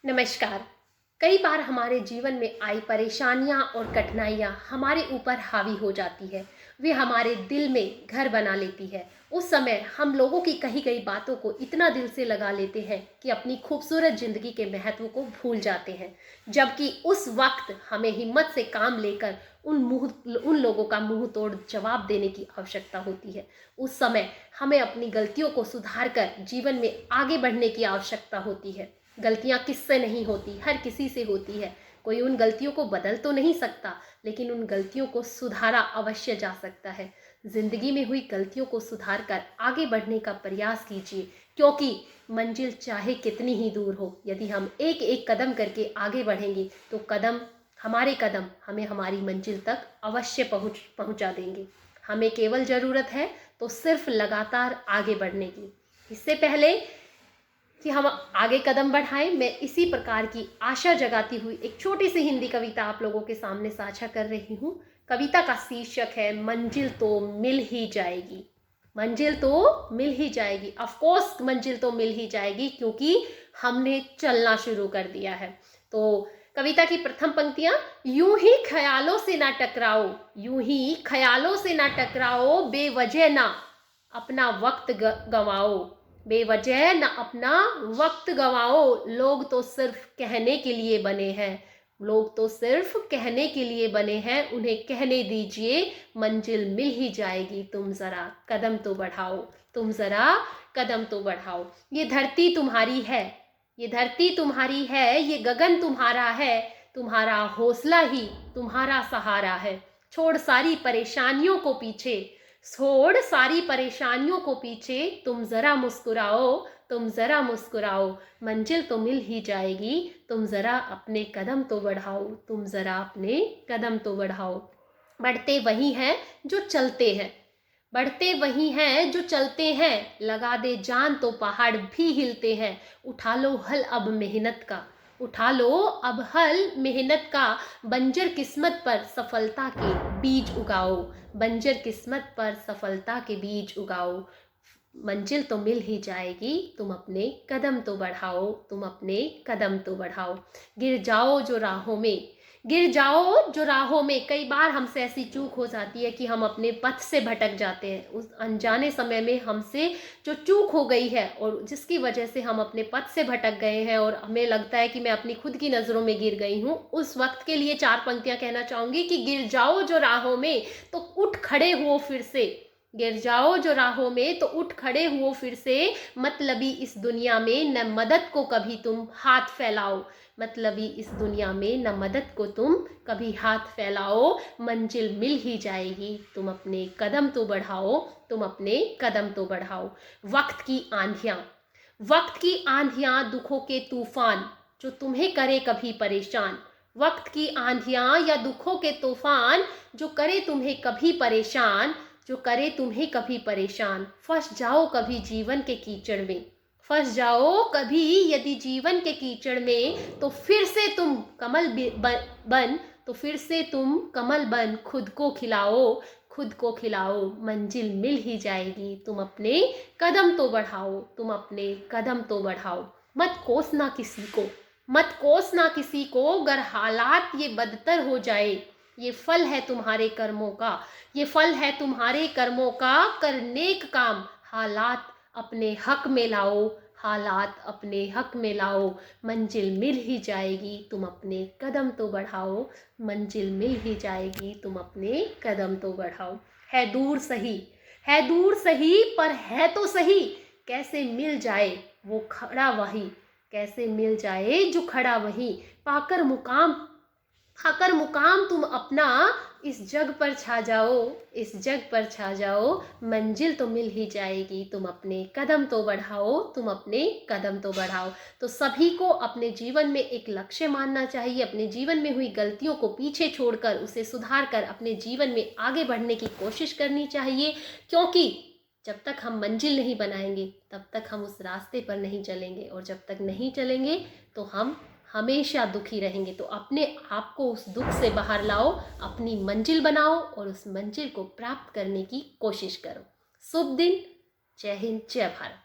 नमस्कार। कई बार हमारे जीवन में आई परेशानियां और कठिनाइयां हमारे ऊपर हावी हो जाती है। वे हमारे दिल में घर बना लेती है। उस समय हम लोगों की कही गई बातों को इतना दिल से लगा लेते हैं कि अपनी खूबसूरत जिंदगी के महत्व को भूल जाते हैं। जबकि उस वक्त हमें हिम्मत से काम लेकर उन लोगों का मुंह तोड़ जवाब देने की आवश्यकता होती है। उस समय हमें अपनी गलतियों को सुधार कर जीवन में आगे बढ़ने की आवश्यकता होती है। गलतियां किससे नहीं होती, हर किसी से होती है। कोई उन गलतियों को बदल तो नहीं सकता, लेकिन उन गलतियों को सुधारा अवश्य जा सकता है। जिंदगी में हुई गलतियों को सुधार कर आगे बढ़ने का प्रयास कीजिए, क्योंकि मंजिल चाहे कितनी ही दूर हो, यदि हम एक एक कदम करके आगे बढ़ेंगे तो हमारे कदम हमें हमारी मंजिल तक अवश्य पहुंचा देंगे। हमें केवल ज़रूरत है तो सिर्फ लगातार आगे बढ़ने की। इससे पहले कि हम आगे कदम बढ़ाएं, मैं इसी प्रकार की आशा जगाती हुई एक छोटी सी हिंदी कविता आप लोगों के सामने साझा कर रही हूँ। कविता का शीर्षक है मंजिल तो मिल ही जाएगी। मंजिल तो मिल ही जाएगी, ऑफ कोर्स मंजिल तो मिल ही जाएगी, क्योंकि हमने चलना शुरू कर दिया है। तो कविता की प्रथम पंक्तियां, यूं ही ख्यालों से ना टकराओ, यूं ही ख्यालों से ना टकराओ, बेवजह ना अपना वक्त गवाओ, बेवजह न अपना वक्त गवाओ। लोग तो सिर्फ कहने के लिए बने हैं, लोग तो सिर्फ कहने के लिए बने हैं, उन्हें कहने दीजिए मंजिल मिल ही जाएगी। तुम जरा कदम तो बढ़ाओ, तुम जरा कदम तो बढ़ाओ। ये धरती तुम्हारी है, ये धरती तुम्हारी है, ये गगन तुम्हारा है, तुम्हारा हौसला ही तुम्हारा सहारा है। छोड़ सारी परेशानियों को पीछे, छोड़ सारी परेशानियों को पीछे, तुम जरा मुस्कुराओ, तुम जरा मुस्कुराओ। मंजिल तो मिल ही जाएगी, तुम जरा अपने कदम तो बढ़ाओ, तुम जरा अपने कदम तो बढ़ाओ। बढ़ते वही हैं जो चलते हैं, बढ़ते वही हैं जो चलते हैं, लगा दे जान तो पहाड़ भी हिलते हैं। उठा लो हल अब मेहनत का, उठा लो अब हल मेहनत का, बंजर किस्मत पर सफलता के बीज उगाओ, बंजर किस्मत पर सफलता के बीज उगाओ। मंजिल तो मिल ही जाएगी, तुम अपने कदम तो बढ़ाओ, तुम अपने कदम तो बढ़ाओ। गिर जाओ जो राहों में, गिर जाओ जो राहों में। कई बार हमसे ऐसी चूक हो जाती है कि हम अपने पथ से भटक जाते हैं। उस अनजाने समय में हमसे जो चूक हो गई है और जिसकी वजह से हम अपने पथ से भटक गए हैं और हमें लगता है कि मैं अपनी खुद की नज़रों में गिर गई हूँ, उस वक्त के लिए चार पंक्तियां कहना चाहूँगी कि गिर जाओ जो राहों में तो उठ खड़े हुओ फिर से, गिर जाओ जो राहों में तो उठ खड़े हुओ फिर से। मतलबी इस दुनिया में न मदद को कभी तुम हाथ फैलाओ, मतलबी इस दुनिया में न मदद को तुम कभी हाथ फैलाओ। मंजिल मिल ही जाएगी, तुम अपने कदम तो बढ़ाओ, तुम अपने कदम तो बढ़ाओ। वक्त की आंधियाँ, वक्त की आंधियाँ, दुखों के तूफान जो तुम्हें करे कभी परेशान। वक्त की आंधियाँ या दुखों के तूफान जो करे तुम्हें कभी परेशान, जो करे तुम्हें कभी परेशान। फंस जाओ कभी जीवन के कीचड़ में, फंस जाओ कभी यदि जीवन के कीचड़ में, तो फिर से तुम कमल बन, तो फिर से तुम कमल बन, खुद को खिलाओ, खुद को खिलाओ। मंजिल मिल ही जाएगी, तुम अपने कदम तो बढ़ाओ, तुम अपने कदम तो बढ़ाओ। मत कोसना किसी को, मत कोसना किसी को, अगर हालात ये बदतर हो जाए। ये फल है तुम्हारे कर्मों का, ये फल है तुम्हारे कर्मों का, कर नेक काम, हालात अपने हक में लाओ, हालात अपने हक में लाओ। मंजिल मिल ही जाएगी, तुम अपने कदम तो बढ़ाओ, मंजिल मिल ही जाएगी, तुम अपने कदम तो बढ़ाओ। है दूर सही, है दूर सही, पर है तो सही, कैसे मिल जाए वो खड़ा वही, कैसे मिल जाए जो खड़ा वही। पाकर मुकाम, खाकर मुकाम तुम अपना, इस जग पर छा जाओ, इस जग पर छा जाओ। मंजिल तो मिल ही जाएगी, तुम अपने कदम तो बढ़ाओ, तुम अपने कदम तो बढ़ाओ। तो सभी को अपने जीवन में एक लक्ष्य मानना चाहिए, अपने जीवन में हुई गलतियों को पीछे छोड़कर उसे सुधार कर अपने जीवन में आगे बढ़ने की कोशिश करनी चाहिए, क्योंकि जब तक हम मंजिल नहीं बनाएंगे तब तक हम उस रास्ते पर नहीं चलेंगे, और जब तक नहीं चलेंगे तो हम हमेशा दुखी रहेंगे। तो अपने आप को उस दुख से बाहर लाओ, अपनी मंजिल बनाओ और उस मंजिल को प्राप्त करने की कोशिश करो। शुभ दिन, जय हिंद, जय भारत।